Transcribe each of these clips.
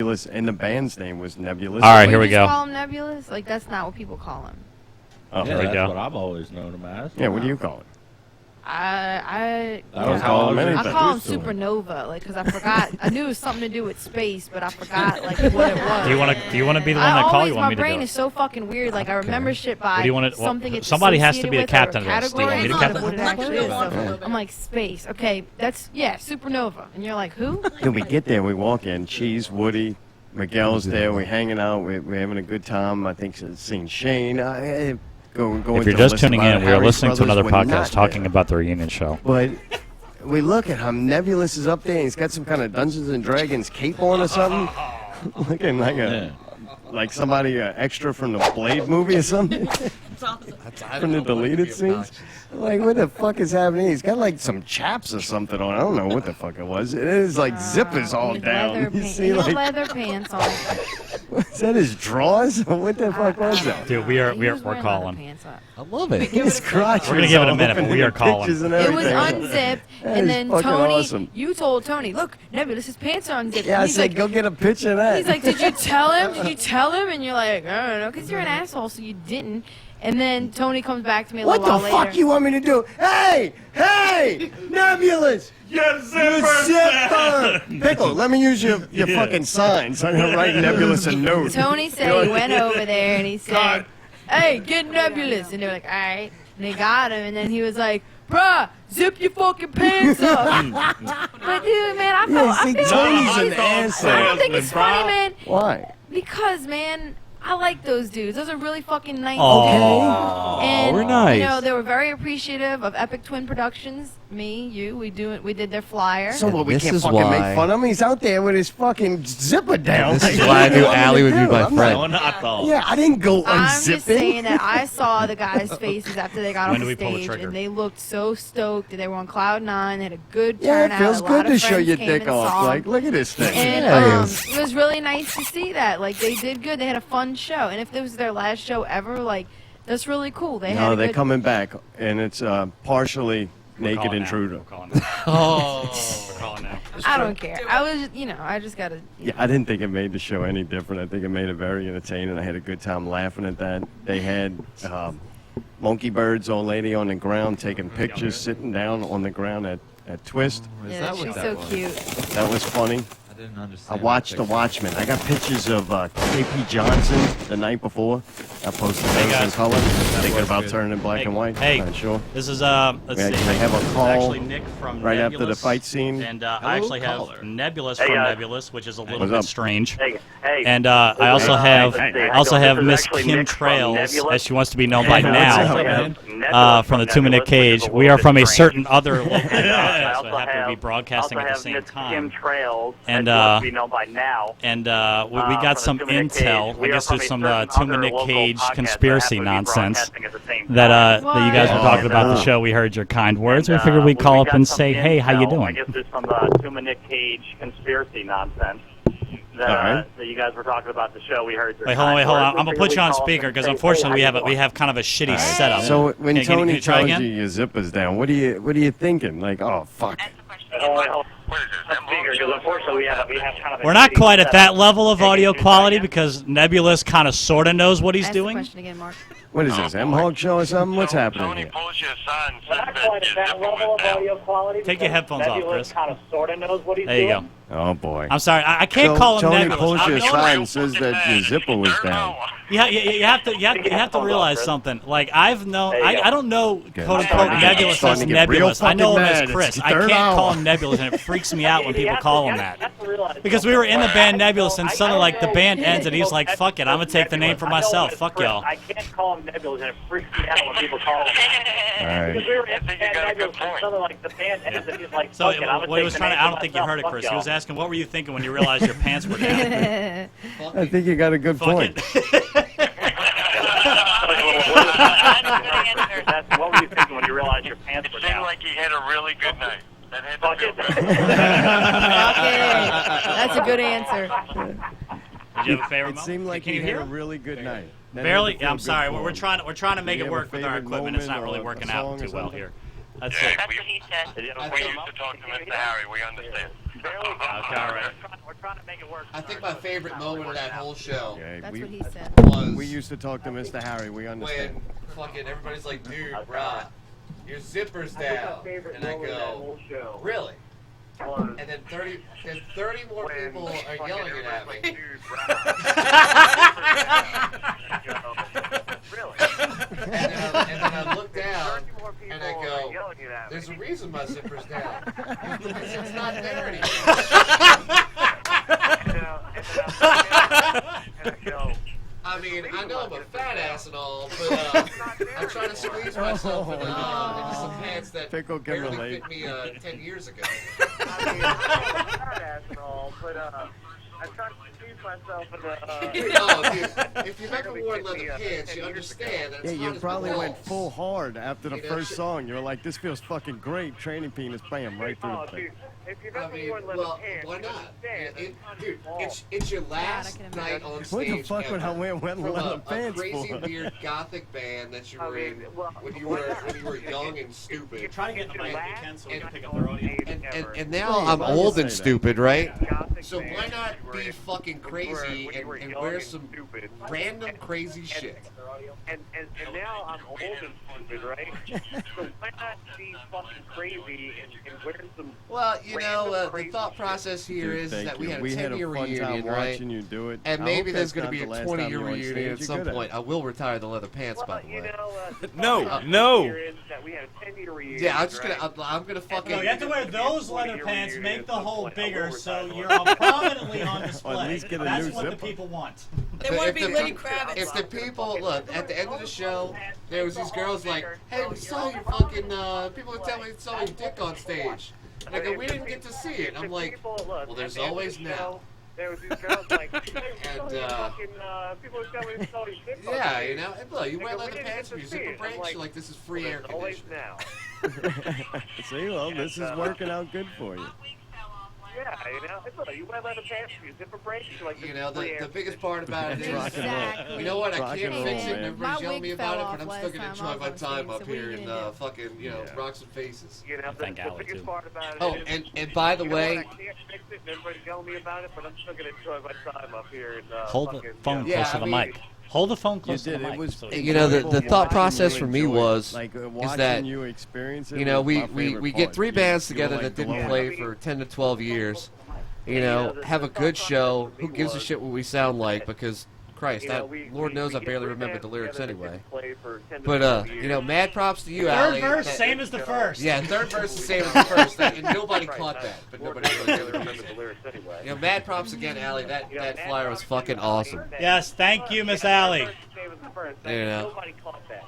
Nebulous, and the band's name was Nebulous. All right, here we just go. Call him Nebulous? Like that's not what people call him. Oh, Yeah, we that's go. what I've always known him as. yeah. What do you call it? I call him anything. I call him Supernova, like, because I forgot. I knew it was something to do with space, but I forgot like what it was. Do you want to be the one that call? You want my me to brain do is it? so fucking weird. Like I remember shit by something. It's somebody has to be the associated captain with, of this. Do you want me to category captain? what it actually is. So I'm like space. Okay, that's Supernova, and you're like who? Then we get there, we walk in. Cheese, Woody, Miguel's there. We're hanging out. We're having a good time. I think seeing Shane. If you're just tuning in, we are listening to another podcast talking about the reunion show. But we look at him. Nebulous is up there. And he's got some kind of Dungeons and Dragons cape on or something, looking like somebody extra from the Blade movie or something. From the deleted scenes. Like, what the fuck is happening? He's got like some chaps or something on. I don't know what the fuck it was. It is like zippers all down. You see, like leather pants on. is that his drawers? What the fuck was that? Dude, we're calling. I love it. His crotch. We're gonna give it a minute, but we are calling. It was unzipped, and then Tony, awesome. you told Tony, look, Nebulous, his pants are unzipped. Yeah, I He's said, like, go get a picture of that. He's like, did you tell him? Did you tell him? And you're like, I don't know, because you're an asshole, so you didn't. And then Tony comes back to me a what little the while fuck later. you want me to do? Hey, Nebulous! You zipper! Pickle, let me use your fucking signs. I'm gonna write Nebulous a note. Tony said he went over there and he said, hey, get Nebulous. And they were like, all right. And they got him, and then he was like, bruh, zip your fucking pants up. But dude, man, I feel Tony's an asshole. I don't think it's funny, man. Why? Because, man, I like those dudes. Those are really fucking nice Aww. dudes. And, we're nice. you know, they were very appreciative of Epic Twin Productions. Me, you, we did their flyer. So what, we This can't is fucking why- make fun of him? He's out there with his fucking zipper down. This is why I knew Allie would be my I'm friend. not- Yeah, I didn't go I'm unzipping. just saying that I saw the guys' faces after they got When off do the we pull the stage, trigger? and they looked so stoked. They were on cloud nine. They had a good Yeah, turnout. it feels a lot good of to show friends your came dick and off. saw Like, them. look at this thing. And Yes. it was really nice to see that. Like, they did good. They had a fun show. And if it was their last show ever, like, that's really cool. They had No, a they're good... coming back, and it's partially We're Naked calling Intruder. Now. We're calling now. Oh. We're calling now. I don't care. I was, you know, I just got to... Yeah, I didn't think it made the show any different. I think it made it very entertaining. I had a good time laughing at that. They had Monkey Bird's old lady on the ground taking pictures, sitting down on the ground at Twist. Yeah, she's so cute. That was funny. I didn't I understand. watched The Watchmen. I got pictures of K.P. Johnson the night before. I posted those in guys. color. Thinking about good. turning black and white. Hey. Not sure. This is let's We see. actually have a This is call actually Nick from right after the Nebulous, fight scene. and I actually have caller. Nebulous Hey, from guys. Nebulous, which is a little What's bit up? strange. Hey, And I also have Miss Kim Trails, as she wants to be known by now, from the Two Minute Cage. We are from a certain other local podcast, so I happen to be broadcasting at the same time. Kim Trails, And, to be known by now. And we got from some the 2 Minute intel. Cage. We I are guess from there's a some certain 2 other Minute local Cage podcast conspiracy that happen to be nonsense broadcasting at the same that time. that you guys were talking about the show. We heard your kind words. We figured we'd call up and say, hey, how you I doing? guess it's from the 2 Minute Cage conspiracy nonsense. That you guys were talking about the show. We heard your Wait, hold on. kind I'm words. gonna put you on speaker because unfortunately we have kind of a shitty setup. So when Okay, can Tony you try tells again? you your zipper's down, what are you thinking? Like, oh fuck. We're not quite at that level of audio quality because Nebulous kind of sort of knows what he's Ask the doing. question again, Mark. What is this? M-Hog show or something? What's happening here? pulls you aside and says that your zipper was down. Take your headphones off, Chris. kind of sort of knows what he's There you doing. go. Oh boy. I'm sorry, I can't So call him Tony Nebulous. pulls you I'm- aside and says that your zipper was down. You have to realize something. Like I've known, I don't know quote unquote Starting to get- Nebulous starting as to get real Nebulous. I know him fucking as mad. Chris. It's the I third can't call hour. him Nebulous, and it freaks me out when people call him that. Because we were in the band Nebulous, and suddenly like the band ends, and he's like, "Fuck it, I'm gonna take the name for myself. Fuck y'all." I can't call him Nebulous, and it freaks me out when people call him. All right. Because we were in the think you band got a good Nebulous, and point. suddenly like the band ends, and he's like, So "Fuck it, I'm gonna what he take was the trying to, name I don't think you heard it, for Chris. myself. He was asking, "What were you thinking when you realized your pants were down?" I think you got a good Fuck point. it. That's what were you thinking when you realized your pants were It seemed down? like he had a really good night. That had Fuck to it. feel Okay, that's a good answer. Did you have a favorite It seemed like Can you you had hear a him? really good night. That Barely. made you feel I'm good sorry. for We're him. trying to Do make you it have work a with our favorite equipment. It's not moment really or working a out song too or well something? here. That's Yeah, it. That's what he said. we used to talk to Mr. Harry. We understand. There we go. Okay, all right. We're trying to make it work. I think my favorite moment of that whole show Okay, That's we, what he said. was we used to talk to Mr. Harry. We understand. when fucking everybody's like, dude, bruh, your zipper's down. And I go, really? And then 30 more people are yelling it at me. Really? And then I look down and I go, there's a reason my zipper's down. It's not there anymore. I mean, I know I'm a fat ass and all, but I'm trying to squeeze myself into some pants that Pickle can barely relate. fit me 10 years ago. I mean, I'm a fat ass and all, but I'm trying to squeeze myself in Oh, dude, if you've ever worn leather pants, you understand that Yeah, it's you hot as probably went balls. full hard after the You know, first shit. song. You were like, this feels fucking great. Training penis, bam, right through Oh, the thing. dude, if you've I ever mean, worn leather well, pants, why you not? understand Dude, that it's your last can night imagine. on What stage the fuck would I ever wear wet from leather a pants crazy, for? weird gothic band that you I were mean, in well, when you why were not? young and stupid. Try to get in the mic if you can so we can pick up the audio. And now Well, I'm why do you old say and that? stupid, right? Gothic So band why you not were be in fucking when you were- crazy when you were and young wear and some stupid. random crazy shit? And now I'm old and stupid, right? So why not be fucking crazy and wear some... Well, you know, random the crazy thought shit? process here Dude, is thank that we you. had a We had a 10-year fun time reunion, right? watching you do it. And I maybe hope there's that's going to not be the a last time 20-year you're on reunion stage. at You're some good at point. it. I will retire the leather pants, by Well, the you way. know, No. that we had a 10-year reunion. Yeah, I'm just right? gonna, I'm gonna fucking. No, you have to wear those leather pants, make the hole bigger so you're prominently on display. Or at least get a That's new what the zipper. people want. They want to If be the- Lenny Kravitz. If the people look at the end of the show, there was these girls like, "Hey, we saw your fucking people were telling me they saw your dick on stage." And I go, "We didn't get to see it." I'm like, "Well, there's always now." There was these girls like, hey, And, people were telling me saw your dick on Yeah, stage. you know, and look, you wear Like, we leather didn't pants get for your to see zipper it. I'm breaks. like, You're like, this is free air there's always conditioning. now. See, well, this is working out good for you. Yeah, you know, it's like, you wear leather pants for your zipper breaks. You're like, You know, free the air biggest part about it It's is, rock and roll. Exactly. you know what, I Rock can't and fix roll, it, and man. everybody's My yelling me wig about fell it, off but I'm last still gonna time enjoy I was my on time stage, up so what are here you and gonna do? fucking, you know, Yeah. rock some faces. You know, Thank the Ali, biggest too. part about it Oh, is, and by the you know what, way, I can't fix it, and everybody's yelling me about it, but I'm still gonna enjoy my time up here. And, Hold the fucking, phone Yeah, close to I the mean- mic. Hold the phone You close to did. the It mic. was. so You know, the enjoyable thought watching process you for me enjoy it. was- like is watching that, you experience it. you know, was my we favorite get part. 3 You- bands you were, together like, that didn't glowing. play for 10 to 12 years. You know, have a good show. Who gives a shit what we sound like? Because, Christ, Lord knows I barely remember the lyrics anyway. But, you know, mad props to you, Third Ali. verse, That- same as the first. Yeah, third verse the same as the first, and nobody caught that. But nobody really remembered the lyrics anyway. You know, mad props again, Ali. That flyer was fucking awesome. Yes, thank you, Miss Allie. You know. Nobody caught that.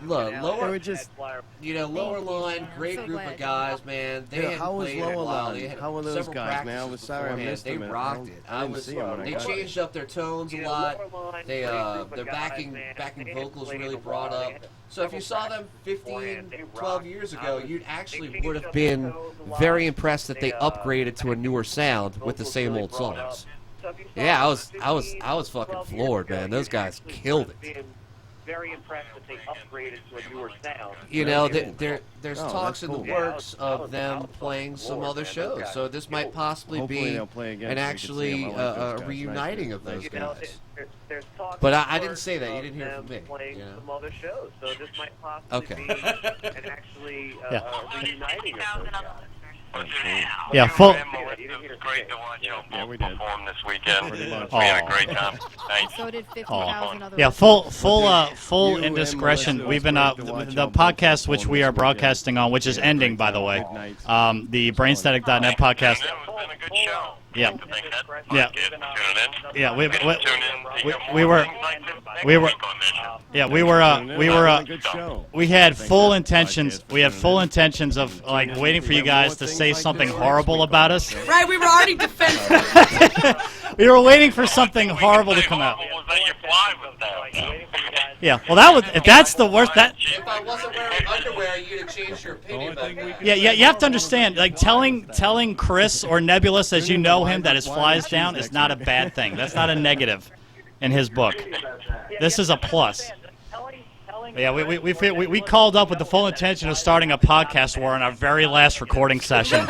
Look, They lower, were just. you know, lower line, great So group glad. of guys, man. They Yeah, hadn't how was played in a lower while. line? They had How were those several guys, man? I was practices sorry I beforehand. missed They them. rocked it. I didn't see 'em when I They got there. changed up their tones a lot. They their backing vocals really brought up. So if you saw them 15, 12 years ago, you'd actually would have been very impressed that they upgraded to a newer sound with the same old songs. Yeah, I was fucking floored, man. Those guys killed it. Very impressed that they upgraded to a newer sound. You know, there's Oh, talks that's in the cool. works of them playing some other shows. So this might possibly Hopefully be they'll play again an so we can see actually 'em. I like those guys. reuniting Nice of those guys. You know, guys. there's talk But in I the didn't works say that. You of didn't hear them from me, Playing you know? some other shows, so this might possibly Okay. be an actually reuniting of those guys. Yeah, full. It was great to watch you Yeah, we did. perform this weekend. Pretty much. We had a great time. Thanks. So did 50,000 other Yeah, people. full You and indiscretion. Melissa We've been was great to watch the y'all podcast which perform we this are weekend. broadcasting on, which is Yeah, ending, great by the time. way. Big nights. The Brainstatic.net podcast. It's been a good show. Yeah. Think that Yeah. kids tune in. Yeah, Tune in. to hear we more were- things like this next we were- week on this show. Yeah, we were a good show. we had Thank full that intentions. podcast for We had tuning full in. intentions of like waiting for you We have guys more to things say like something this horrible next week about on us. the show. Right, we were already defensive. We were waiting for something horrible to come out. Horrible was that your fly was down. Yeah, well, that was if that's the worst. That If I wasn't wearing underwear, you'd have changed your opinion about that. yeah, you have to understand. Like telling Chris or Nebulous as you know him that his flies down is not a bad thing. That's not a negative in his book. This is a plus. Telling Yeah, we called up with the full intention of starting a podcast war on our very last recording session.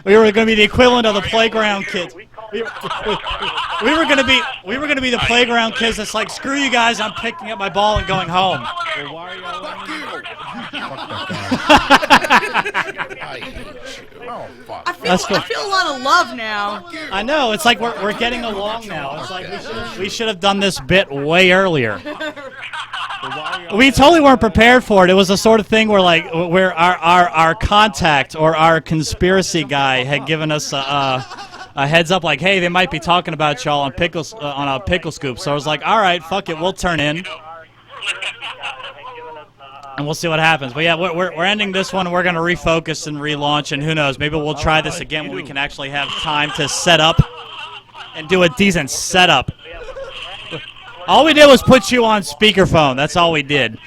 We were going to be the equivalent of the playground kids. We were going to be the playground kids that's like, screw you guys, I'm picking up my ball and going home. Well, why are y'all I feel a lot of love now. I know, it's like we're getting along now. It's like we should have done this bit way earlier. We totally weren't prepared for it. It was the sort of thing where our contact or our conspiracy guy had given us a heads up, like, hey, they might be talking about y'all on a Picklescoop. So I was like, all right, fuck it, we'll turn in, and we'll see what happens. But yeah, we're ending this one. We're gonna refocus and relaunch, and who knows, maybe we'll try this again when we can actually have time to set up and do a decent setup. All we did was put you on speakerphone. That's all we did.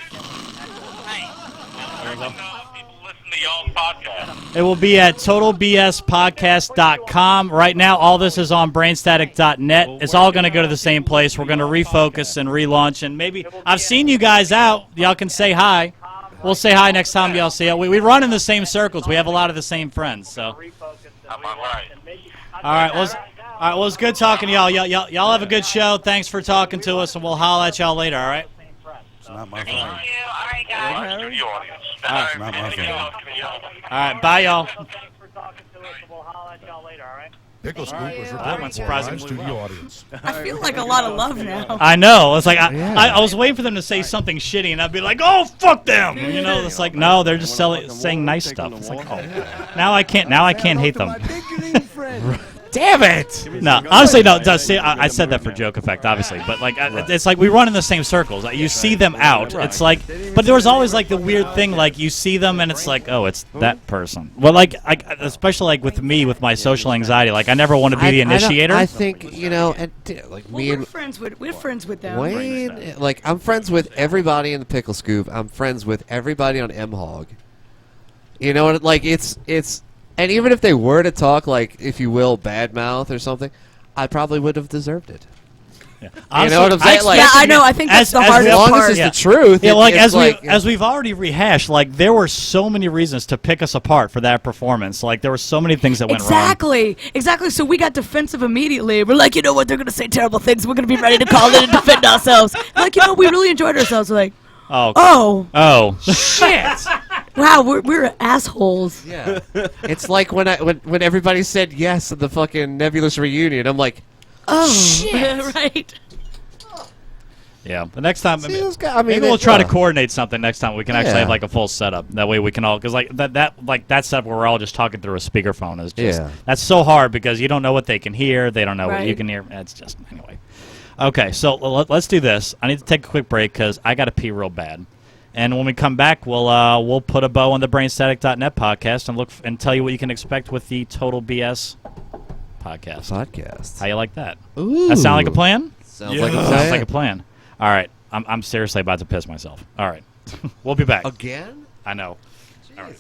It will be at totalbspodcast.com. Right now, all this is on brainstatic.net. It's all going to go to the same place. We're going to refocus and relaunch. And maybe I've seen you guys out. Y'all can say hi. We'll say hi next time y'all see it. We run in the same circles. We have a lot of the same friends. So. All right. Well, it's good talking to y'all. Y'all have a good show. Thanks for talking to us, and we'll holler at y'all later, all right? It's not my phone. All right, guys. It's not my phone. All right, bye, y'all. Picklescoop was That went surprisingly to the well. audience. I feel like a lot of love now. I know. It's like I was waiting for them to say something shitty, and I'd be like, "Oh, fuck them!" You know, it's like no, they're just saying nice stuff. It's like, oh, now I can't hate them. Damn it! No, honestly, no. See, I said that for joke effect, obviously, but like, it's like we run in the same circles. You see them out. It's like, but there was always like the weird thing, like you see them and it's like, oh, it's that person. Well, like, especially like with me, with my social anxiety, like I never want to be the initiator. I think and like me and We're friends with them. Wayne, like I'm friends with everybody in the Picklescoop. I'm friends with everybody on M-Hog. You know what? Like it's. And even if they were to talk, like, if you will, bad mouth or something, I probably would have deserved it. Yeah. You know what I'm saying? Yeah, I know. I think that's the hardest part. As long part. as it's the truth. Yeah, like as we've already rehashed, like there were so many reasons to pick us apart for that performance. Like there were so many things that went wrong. Exactly. So we got defensive immediately. We're like, you know what? They're gonna say terrible things. We're gonna be ready to call in and defend ourselves. Like, you know, we really enjoyed ourselves. We're like, oh, shit. Wow, we're assholes. Yeah, it's like when everybody said yes at the fucking Nebulous reunion. I'm like, oh shit, right. Yeah, the next time, maybe we'll try to coordinate something next time. We can actually have like a full setup. That way we can all, because like that setup where we're all just talking through a speakerphone is just that's so hard because you don't know what they can hear, they don't know what you can hear. It's just anyway. Okay, so let's do this. I need to take a quick break because I got to pee real bad. And when we come back, we'll put a bow on the brainstatic.net podcast and look and tell you what you can expect with the Total BS podcast. How you like that? Ooh. That sound like a plan? Sounds like a plan. Sounds like a plan. All right. I'm seriously about to piss myself. All right. We'll be back. Again? I know. All right.